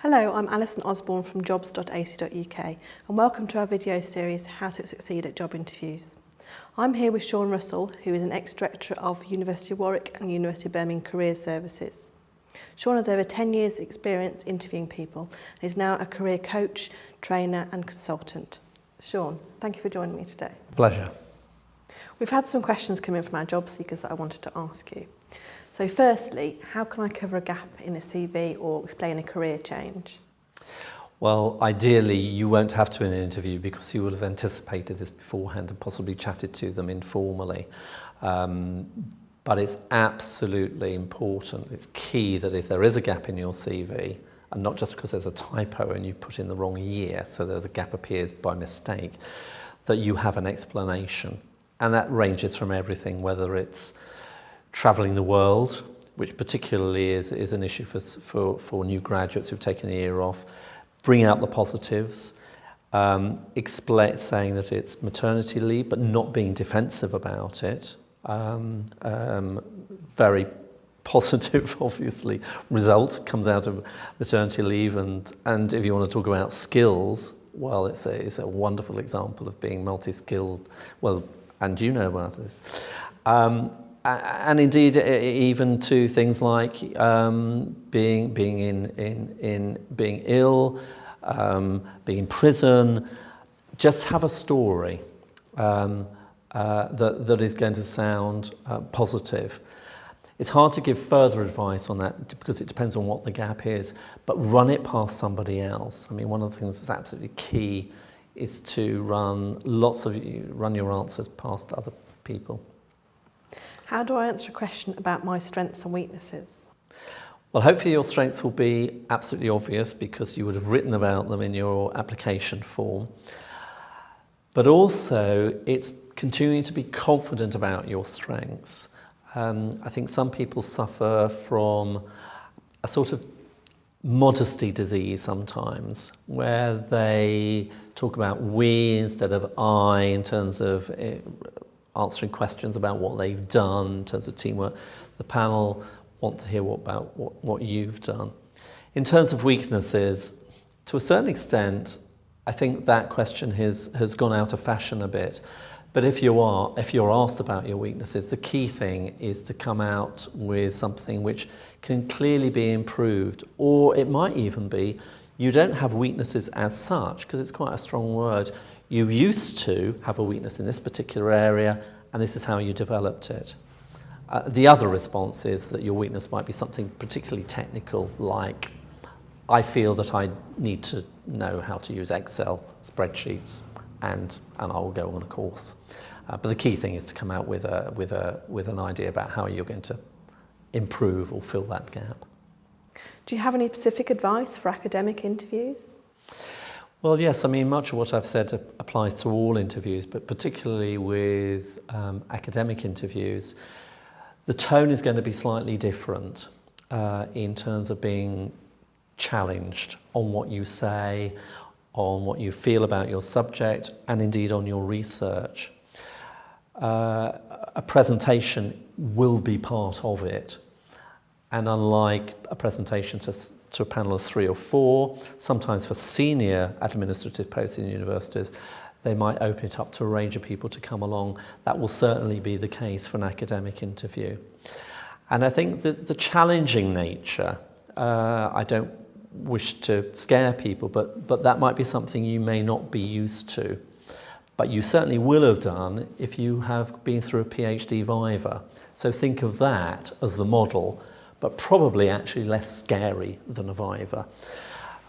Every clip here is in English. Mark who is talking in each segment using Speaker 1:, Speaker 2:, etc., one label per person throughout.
Speaker 1: Hello, I'm Alison Osborne from jobs.ac.uk and welcome to our video series How to Succeed at Job Interviews. I'm here with Sean Russell, who is an ex-director of University of Warwick and University of Birmingham Career Services. Sean has over 10 years experience interviewing people and is now a career coach, trainer and consultant. Sean, thank you for joining me today.
Speaker 2: Pleasure.
Speaker 1: We've had some questions come in from our job seekers that I wanted to ask you. So firstly, how can I cover a gap in a CV or explain a career change?
Speaker 2: Well, ideally, you won't have to in an interview because you would have anticipated this beforehand and possibly chatted to them informally. But it's absolutely important. It's key that if there is a gap in your CV, and not just because there's a typo and you put in the wrong year, so there's a gap appears by mistake, that you have an explanation. And that ranges from everything, whether it's travelling the world, which particularly is an issue for new graduates who've taken a year off, bring out the positives, saying that it's maternity leave, but not being defensive about it. Very positive, obviously, result comes out of maternity leave, and if you want to talk about skills, well, it's a wonderful example of being multi-skilled. Well, and you know about this. And indeed, even to things like being ill, being in prison, just have a story that is going to sound positive. It's hard to give further advice on that because it depends on what the gap is, but run it past somebody else. I mean, one of the things that's absolutely key is to run your answers past other people.
Speaker 1: How do I answer a question about my strengths and weaknesses?
Speaker 2: Well, hopefully your strengths will be absolutely obvious because you would have written about them in your application form. But also, it's continuing to be confident about your strengths. I think some people suffer from a sort of modesty disease sometimes, where they talk about we instead of I in terms of answering questions about what they've done in terms of teamwork. The panel want to hear about what you've done. In terms of weaknesses, to a certain extent, I think that question has gone out of fashion a bit. But if you're asked about your weaknesses, the key thing is to come out with something which can clearly be improved, or it might even be you don't have weaknesses as such, because it's quite a strong word. You used to have a weakness in this particular area, and this is how you developed it. The other response is that your weakness might be something particularly technical, like, I feel that I need to know how to use Excel spreadsheets, and I'll go on a course. But the key thing is to come out with an idea about how you're going to improve or fill that gap.
Speaker 1: Do you have any specific advice for academic interviews?
Speaker 2: Well, yes, I mean, much of what I've said applies to all interviews, but particularly with academic interviews, the tone is going to be slightly different in terms of being challenged on what you say, on what you feel about your subject, and indeed on your research. A presentation will be part of it, and unlike a presentation to a panel of 3 or 4, sometimes for senior administrative posts in universities, they might open it up to a range of people to come along. That will certainly be the case for an academic interview. And I think that the challenging nature, I don't wish to scare people, but that might be something you may not be used to. But you certainly will have done if you have been through a PhD viva. So think of that as the model, but probably actually less scary than a viva.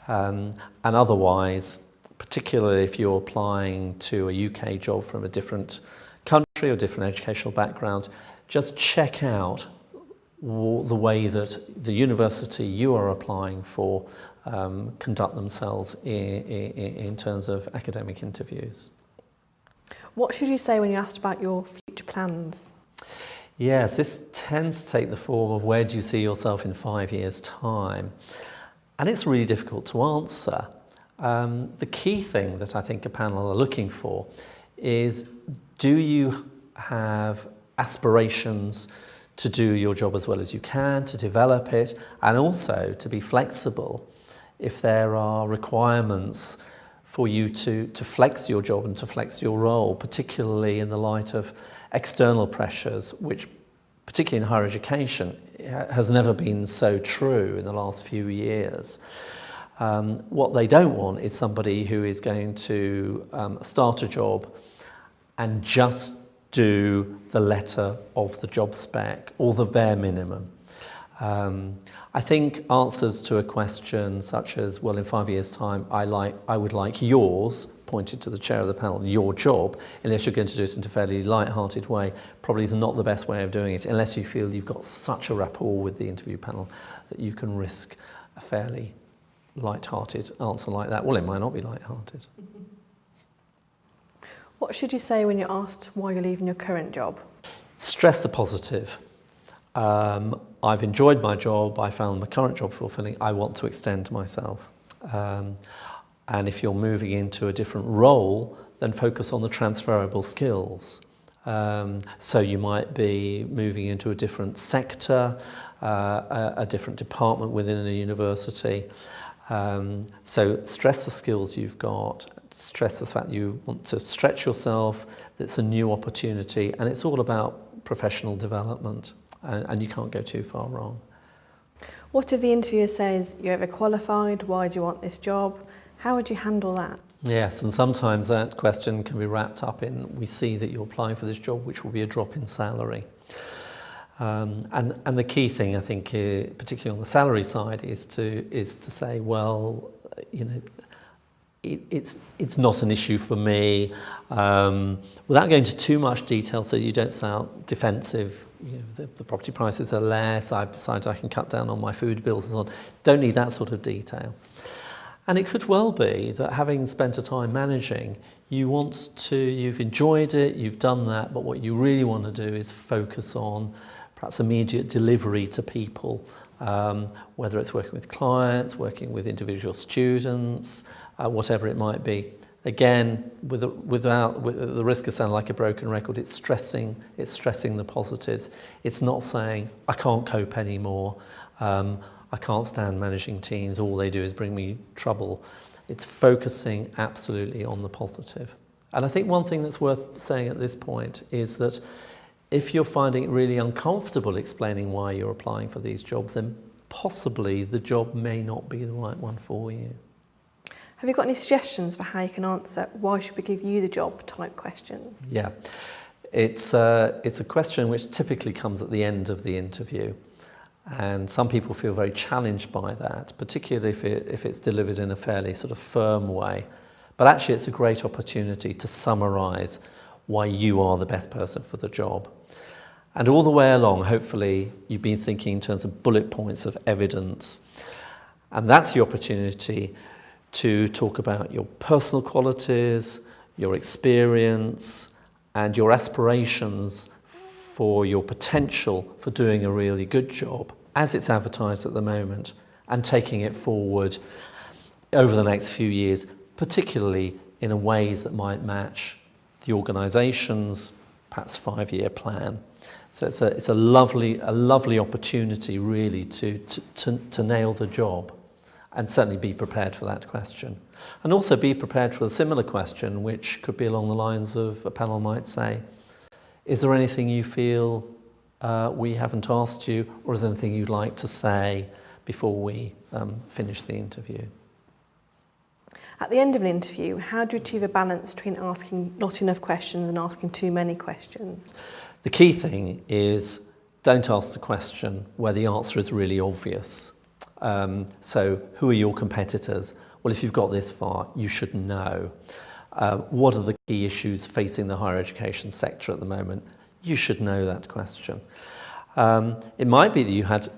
Speaker 2: And otherwise, particularly if you're applying to a UK job from a different country or different educational background, just check out the way that the university you are applying for conduct themselves in terms of academic interviews.
Speaker 1: What should you say when you're asked about your future plans?
Speaker 2: Yes, this tends to take the form of where do you see yourself in 5 years' time? And it's really difficult to answer. The key thing that I think a panel are looking for is, do you have aspirations to do your job as well as you can, to develop it, and also to be flexible if there are requirements for you to flex your job and to flex your role, particularly in the light of external pressures, which particularly in higher education has never been so true in the last few years. What they don't want is somebody who is going to start a job and just do the letter of the job spec or the bare minimum. I think answers to a question such as, well, in 5 years' time, I would like yours, pointed to the chair of the panel, your job, unless you're going to do it in a fairly light-hearted way, probably is not the best way of doing it, unless you feel you've got such a rapport with the interview panel that you can risk a fairly light-hearted answer like that. Well, it might not be light-hearted.
Speaker 1: What should you say when you're asked why you're leaving your current job?
Speaker 2: Stress the positive. I've enjoyed my job, I found my current job fulfilling, I want to extend myself. And if you're moving into a different role, then focus on the transferable skills. So you might be moving into a different sector, a different department within a university. So stress the skills you've got, stress the fact you want to stretch yourself, that it's a new opportunity, and it's all about professional development. And you can't go too far wrong.
Speaker 1: What if the interviewer says, you're overqualified, why do you want this job? How would you handle that?
Speaker 2: Yes, and sometimes that question can be wrapped up in, we see that you're applying for this job, which will be a drop in salary. And the key thing, I think, particularly on the salary side, is to say, well, you know, it's not an issue for me, without going into too much detail so you don't sound defensive. You know, the property prices are less, I've decided I can cut down on my food bills and so on. Don't need that sort of detail. And it could well be that having spent a time managing, you've enjoyed it, you've done that, but what you really want to do is focus on perhaps immediate delivery to people, whether it's working with clients, working with individual students, whatever it might be. Again, with the risk of sounding like a broken record, it's stressing the positives. It's not saying, I can't cope anymore, I can't stand managing teams, all they do is bring me trouble. It's focusing absolutely on the positive. And I think one thing that's worth saying at this point is that if you're finding it really uncomfortable explaining why you're applying for these jobs, then possibly the job may not be the right one for you.
Speaker 1: Have you got any suggestions for how you can answer why should we give you the job type questions?
Speaker 2: Yeah, it's a question which typically comes at the end of the interview, and some people feel very challenged by that, particularly if it's delivered in a fairly sort of firm way. But actually it's a great opportunity to summarise why you are the best person for the job. And all the way along, hopefully you've been thinking in terms of bullet points of evidence, and that's the opportunity to talk about your personal qualities, your experience, and your aspirations for your potential for doing a really good job as it's advertised at the moment, and taking it forward over the next few years, particularly in ways that might match the organisation's perhaps 5-year plan. So it's a lovely opportunity really to nail the job. And certainly be prepared for that question. And also be prepared for a similar question, which could be along the lines of, a panel might say, is there anything you feel we haven't asked you, or is there anything you'd like to say before we finish the interview?
Speaker 1: At the end of an interview, how do you achieve a balance between asking not enough questions and asking too many questions?
Speaker 2: The key thing is, don't ask the question where the answer is really obvious. So who are your competitors? Well, if you've got this far, you should know. What are the key issues facing the higher education sector at the moment? You should know that question. It might be that you had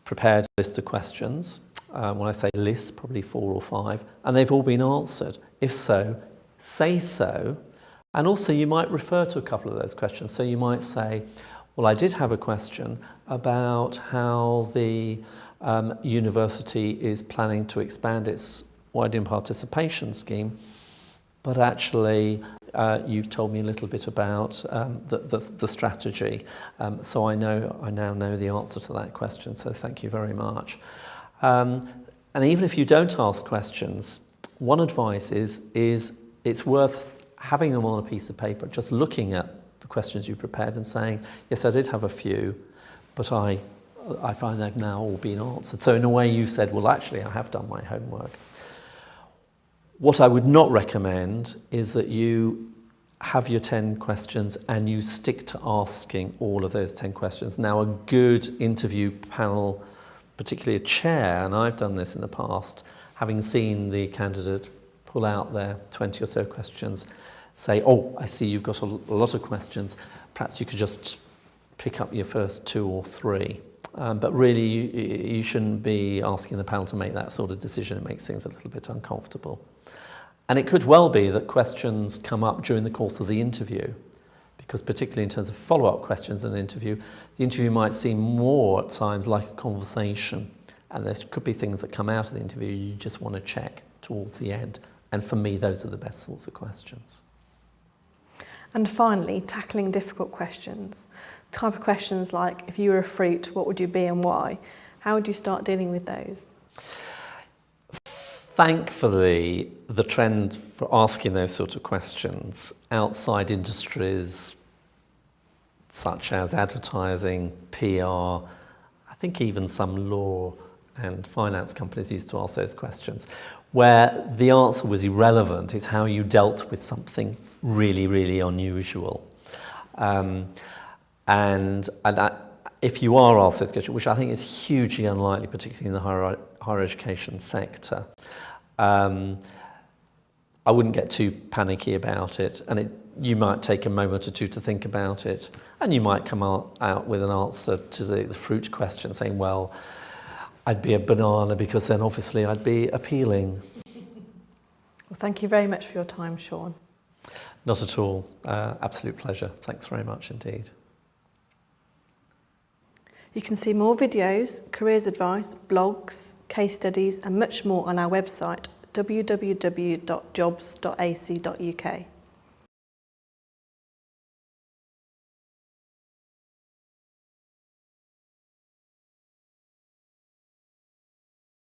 Speaker 2: prepared a list of questions. When I say list, probably 4 or 5, and they've all been answered. If so, say so. And also you might refer to a couple of those questions. So you might say, well, I did have a question about how the university is planning to expand its wide-in participation scheme, but actually you've told me a little bit about the strategy, so I now know the answer to that question, so thank you very much. And And even if you don't ask questions, one advice is it's worth having them on a piece of paper, just looking at the questions you prepared and saying, yes, I did have a few, but I find they've now all been answered. So in a way you said, well, actually, I have done my homework. What I would not recommend is that you have your 10 questions and you stick to asking all of those 10 questions. Now, a good interview panel, particularly a chair, and I've done this in the past, having seen the candidate pull out their 20 or so questions, say, oh, I see you've got a lot of questions, perhaps you could just pick up your first 2 or 3. But really, you shouldn't be asking the panel to make that sort of decision. It makes things a little bit uncomfortable. And it could well be that questions come up during the course of the interview, because particularly in terms of follow-up questions in an interview, the interview might seem more at times like a conversation, and there could be things that come out of the interview you just want to check towards the end. And for me, those are the best sorts of questions.
Speaker 1: And finally, tackling difficult questions. Type of questions like, if you were a fruit, what would you be and why? How would you start dealing with those?
Speaker 2: Thankfully, the trend for asking those sort of questions outside industries such as advertising, PR, I think even some law and finance companies used to ask those questions, where the answer was irrelevant. It's how you dealt with something really, really unusual. If you are asked those questions, which I think is hugely unlikely, particularly in the higher education sector, I wouldn't get too panicky about it, and you might take a moment or two to think about it, and you might come out with an answer to the fruit question, saying, well, I'd be a banana because then obviously I'd be appealing.
Speaker 1: Well, thank you very much for your time, Sean.
Speaker 2: Not at all. Absolute pleasure. Thanks very much indeed.
Speaker 1: You can see more videos, careers advice, blogs, case studies and much more on our website www.jobs.ac.uk.